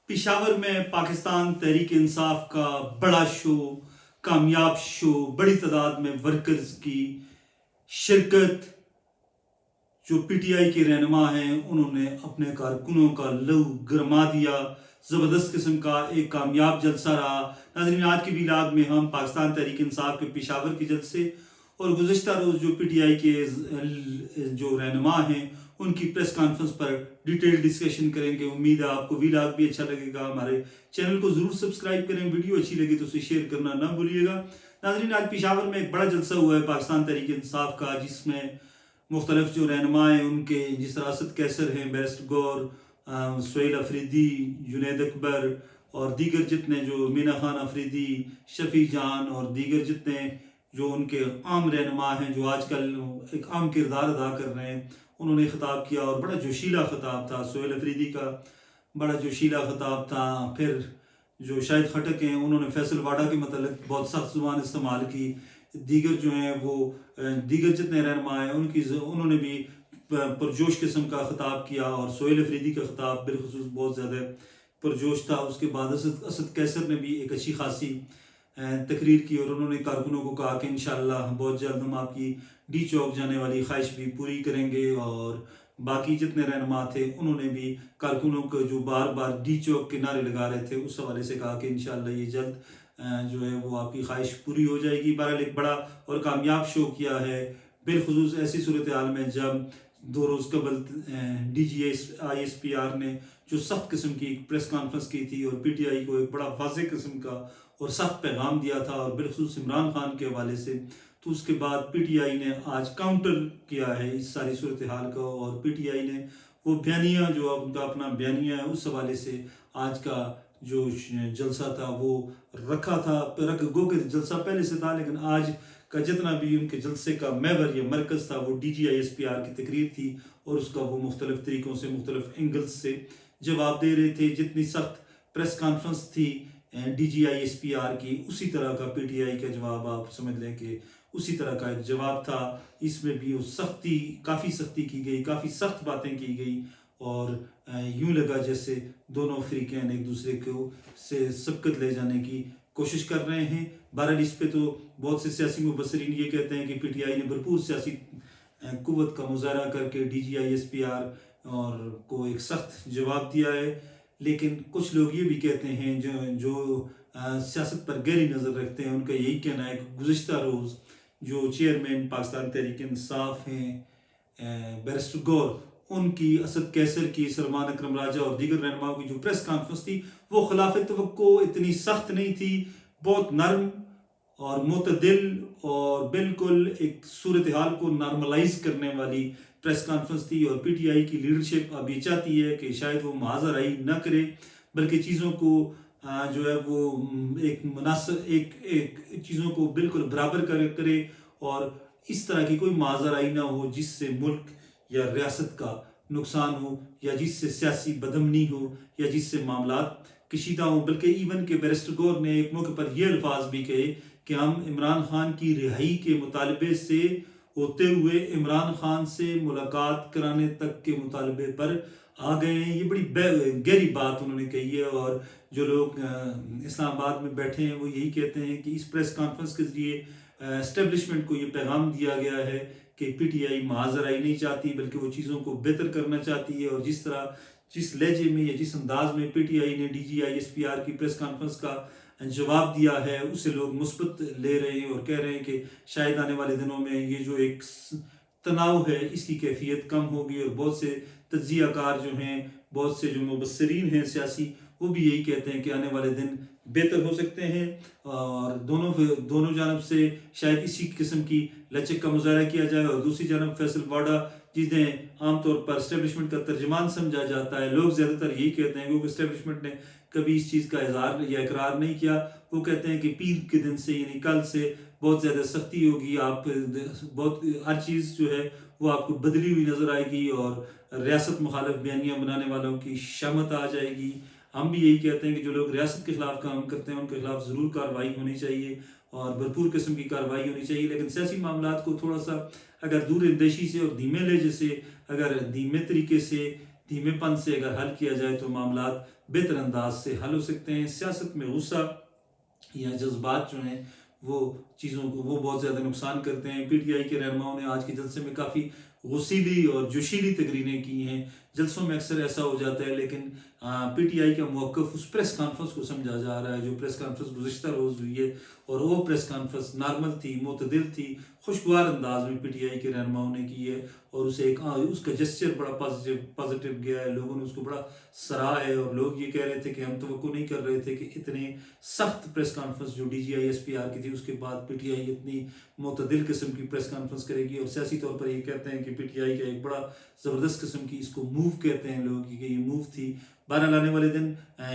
पिशावर में पाकिस्तान तहरीक इंसाफ का बड़ा शो, कामयाब शो, बड़ी तादाद में वर्कर्स की शिरकत। जो पीटीआई के रहनुमा हैं उन्होंने अपने कारकुनों का लहू गरमा दिया। ज़बरदस्त किस्म का एक कामयाब जलसा रहा। नाज़रीन, आज की व्लॉग में हम पाकिस्तान तहरीक इंसाफ के पेशावर के जलसे और गुज़िश्ता रोज़ जो पीटीआई के जो रहनुमा हैं उनकी प्रेस कॉन्फ्रेंस पर डिटेल डिस्कशन करेंगे। उम्मीद है आपको व्लॉग भी अच्छा लगेगा। हमारे चैनल को ज़रूर सब्सक्राइब करें, वीडियो अच्छी लगे तो उसे शेयर करना ना भूलिएगा। नाज़रीन, आज पेशावर में एक बड़ा जलसा हुआ है पाकिस्तान तहरीक इंसाफ का, जिसमें मुख्तलिफ जो रहनुमा हैं उनके, जिस तरह असद कैसर हैं, बैरिस्टर गौर, सुहेल अफरीदी, जुनैद अकबर और दीगर जितने, जो मीना खान अफरीदी, शफी जान और दीगर जितने जो उनके आम रहनुमा हैं जो आजकल एक आम किरदार अदा कर रहे हैं, उन्होंने ख़िताब किया और बड़ा जोशीला ख़िताब था। सुहेल अफरीदी का बड़ा जोशीला ख़िताब था। फिर जो शाहिद खटक हैं उन्होंने फैसल वाडा के मतलब बहुत सख्त ज़ुबान इस्तेमाल की। दीगर जो हैं वो दीगर जितने रहनुमा हैं उन्होंने भी पुरजोश किस्म का ख़िताब किया और सुहेल अफरीदी का ख़िताब बिलखुसूस बहुत ज़्यादा पुरजोश था। उसके बाद असद कैसर ने भी एक अच्छी खासी तकरीर की और उन्होंने कारकुनों को कहा कि इंशाअल्लाह बहुत जल्द हम आपकी डी चौक जाने वाली ख्वाहिश भी पूरी करेंगे। और बाकी जितने रहनुमा थे उन्होंने भी कारकुनों को जो बार बार डी चौक के नारे लगा रहे थे उस हवाले से कहा कि इंशाअल्लाह ये जल्द जो है वो आपकी ख्वाहिश पूरी हो जाएगी। बहरहाल एक बड़ा और कामयाब शो किया है, बिलखुसूस ऐसी सूरत हाल में जब 2 रोज़ कबल DGISPR ने जो सख्त किस्म की एक प्रेस कॉन्फ्रेंस की थी और पीटीआई को एक बड़ा वाज़ेह किस्म का और सख्त पैगाम दिया था और बिलखुसूस इमरान खान के हवाले से। तो उसके बाद पीटीआई ने आज काउंटर किया है इस सारी सूरत हाल का और पीटीआई ने वो बयानिया जो उनका अपना बयानिया है उस हवाले से आज का जो जलसा था वो रखा था। गो के जलसा पहले से था, लेकिन आज का जितना भी उनके जलसे का महवर या मरकज़ था वो DGISPR की तकरीर थी और उसका वो मुख्तलिफ तरीक़ों से मुख्तलिफ एंगल्स से जवाब दे रहे थे। जितनी सख्त प्रेस कॉन्फ्रेंस थी DGISPR की, उसी तरह का पीटीआई का जवाब आप समझ लें कि उसी तरह का एक जवाब था। इसमें भी काफ़ी सख्ती की गई, काफ़ी सख्त बातें की गई और यूँ लगा जैसे दोनों फ़रीक़ैन एक दूसरे को से सबकत ले जाने की कोशिश कर रहे हैं। बहरहाल इस पे तो बहुत से सियासी मुबस्सिरीन ये कहते हैं कि पीटीआई ने भरपूर सियासी कुव्वत का मुजाहरा करके DGISPR और को एक सख्त जवाब दिया है। लेकिन कुछ लोग ये भी कहते हैं जो सियासत पर गहरी नज़र रखते हैं, उनका यही कहना है कि गुज़िश्ता रोज़ जो चेयरमैन पाकिस्तान तहरीक इंसाफ हैं बैरिस्टर गौर, उनकी, असद कैसर की, सलमान अकरम राजा और दीगर रहनुमाओं की जो प्रेस कॉन्फ्रेंस थी वो खिलाफ तवक्को इतनी सख्त नहीं थी, बहुत नरम और मुतदिल और बिल्कुल एक सूरत हाल को नॉर्मलाइज करने वाली प्रेस कॉन्फ्रेंस थी। और पीटीआई की लीडरशिप अब ये चाहती है कि शायद वो महाजराई न करे, बल्कि चीज़ों को जो है वो एक मुनासिब एक चीज़ों को बिल्कुल बराबर करे और इस तरह की कोई महाजराई ना हो जिससे मुल्क या रियासत का नुकसान हो या जिससे सियासी बदमनी हो या जिससे मामलात कशीदा हो। बल्कि इवन के बैरिस्टर गौर ने एक मौके पर यह अल्फाज भी कहे कि हम इमरान खान की रिहाई के मुतालबे से होते हुए इमरान खान से मुलाकात कराने तक के मुतालबे पर आ गए हैं। ये बड़ी गहरी बात उन्होंने कही है और जो लोग इस्लामाबाद में बैठे हैं वो यही कहते हैं कि इस प्रेस कॉन्फ्रेंस के ज़रिए एस्टेब्लिशमेंट को ये पैगाम दिया गया है कि पीटीआई महाजराई नहीं चाहती, बल्कि वो चीज़ों को बेहतर करना चाहती है। और जिस लहजे में या जिस अंदाज में पीटीआई ने DGISPR की प्रेस कॉन्फ्रेंस का जवाब दिया है उसे लोग मुस्बत ले रहे हैं और कह रहे हैं कि शायद आने वाले दिनों में ये जो एक तनाव है इसकी कैफियत कम होगी। और बहुत से तज्ज़ियाकार जो हैं, बहुत से जो मुबस्सिरीन हैं सियासी, वो भी यही कहते हैं कि आने वाले दिन बेहतर हो सकते हैं और दोनों जानब से शायद इसी किस्म की लचक का मुजाहरा किया जाए। और दूसरी जानब फैसल वाडा, जिन्हें आमतौर पर इस्टेब्लिशमेंट का तर्जमान समझा जाता है, लोग ज़्यादातर यही कहते हैं क्योंकि इस्टेब्लिशमेंट ने कभी इस चीज़ का इजहार या इकरार नहीं किया। वो कहते हैं कि पीर के दिन से यानी कल से बहुत ज़्यादा सख्ती होगी, आप बहुत हर चीज़ जो है वो आपको बदली हुई नज़र आएगी और रियासत मुखालिफ बयानियाँ बनाने वालों की शामत आ जाएगी। हम भी यही कहते हैं कि जो लोग रियासत के खिलाफ काम करते हैं उनके खिलाफ ज़रूर कार्रवाई होनी चाहिए और भरपूर किस्म की कार्रवाई होनी चाहिए। लेकिन सियासी मामलात को थोड़ा सा अगर दूर अंदेशी से और धीमे लहजे से, अगर धीमे तरीके से, धीमेपन से अगर हल किया जाए तो मामलात बेहतर अंदाज से हल हो सकते हैं। सियासत में गुस्सा या जज्बात जो हैं वो चीज़ों को वो बहुत ज़्यादा नुकसान करते हैं। पीटीआई के रहनुमाओं ने आज के जलसे में काफ़ी गुस्सीली और जोशीली तकरीरें की हैं। जलसों में अक्सर ऐसा हो जाता है, लेकिन पीटीआई का मौक़िफ़ उस प्रेस कॉन्फ्रेंस को समझा जा रहा है जो प्रेस कॉन्फ्रेंस गुज़िश्ता रोज़ हुई है, और वो प्रेस कॉन्फ्रेंस नॉर्मल थी, मुतदिल थी, खुशगवार अंदाज में पीटीआई के रहनुमाओं ने की है, और उसे एक उसका जेस्चर बड़ा पॉजिटिव गया है। लोगों ने उसको बड़ा सराहा है, और लोग ये कह रहे थे कि हम तवक्को नहीं कर रहे थे कि इतने सख्त प्रेस कॉन्फ्रेंस जो DGI-SPR की थी उसके बाद पीटीआई इतनी मुतदिल किस्म की प्रेस कॉन्फ्रेंस करेगी। और सियासी तौर पर ये कहते हैं कि पीटीआई का एक बड़ा ज़बरदस्त किस्म की इसको मूव कहते हैं लोग कि ये मूव थी। बहरहाल आने वाले दिन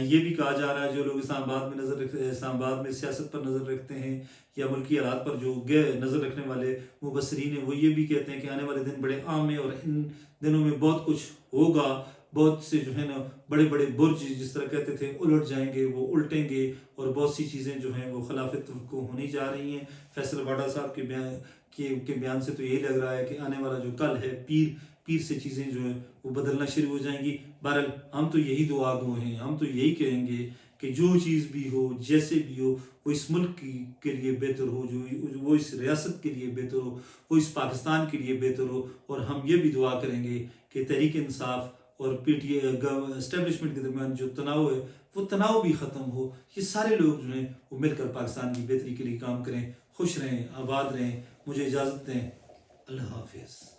ये भी कहा जा रहा है, जो लोग इस्लामाबाद में सियासत पर नज़र रखते हैं या मुल्की हालात पर जो नज़र रखने वाले मुबसरीन हैं, वो ये भी कहते हैं कि आने वाले दिन बड़े आम हैं और इन दिनों में बहुत कुछ होगा। बहुत से जो है ना बड़े बड़े बुर्ज जिस तरह कहते थे उलट जाएंगे, वो उल्टेंगे, और बहुत सी चीज़ें जो हैं वो खिलाफत को होने जा रही हैं। फैसल वाडा साहब के बयान से तो यही लग रहा है कि आने वाला जो कल है पीर से चीज़ें जो है वो बदलना शुरू हो जाएंगी। बहरहाल हम तो यही दुआ गो हैं, हम तो यही कहेंगे कि जो चीज़ भी हो, जैसे भी हो, वो इस मुल्क के लिए बेहतर हो, जो वो इस रियासत के लिए बेहतर हो, वो इस पाकिस्तान के लिए बेहतर हो। और हम ये भी दुआ करेंगे कि तहरीक इंसाफ और पीटीआई एस्टेब्लिशमेंट के दरमियान जो तनाव है वो तनाव भी ख़त्म हो। ये सारे लोग जो हैं वो मिलकर पाकिस्तान की बेहतरी के लिए काम करें। खुश रहें, आबाद रहें। मुझे इजाज़त दें। अल्लाह हाफिज़।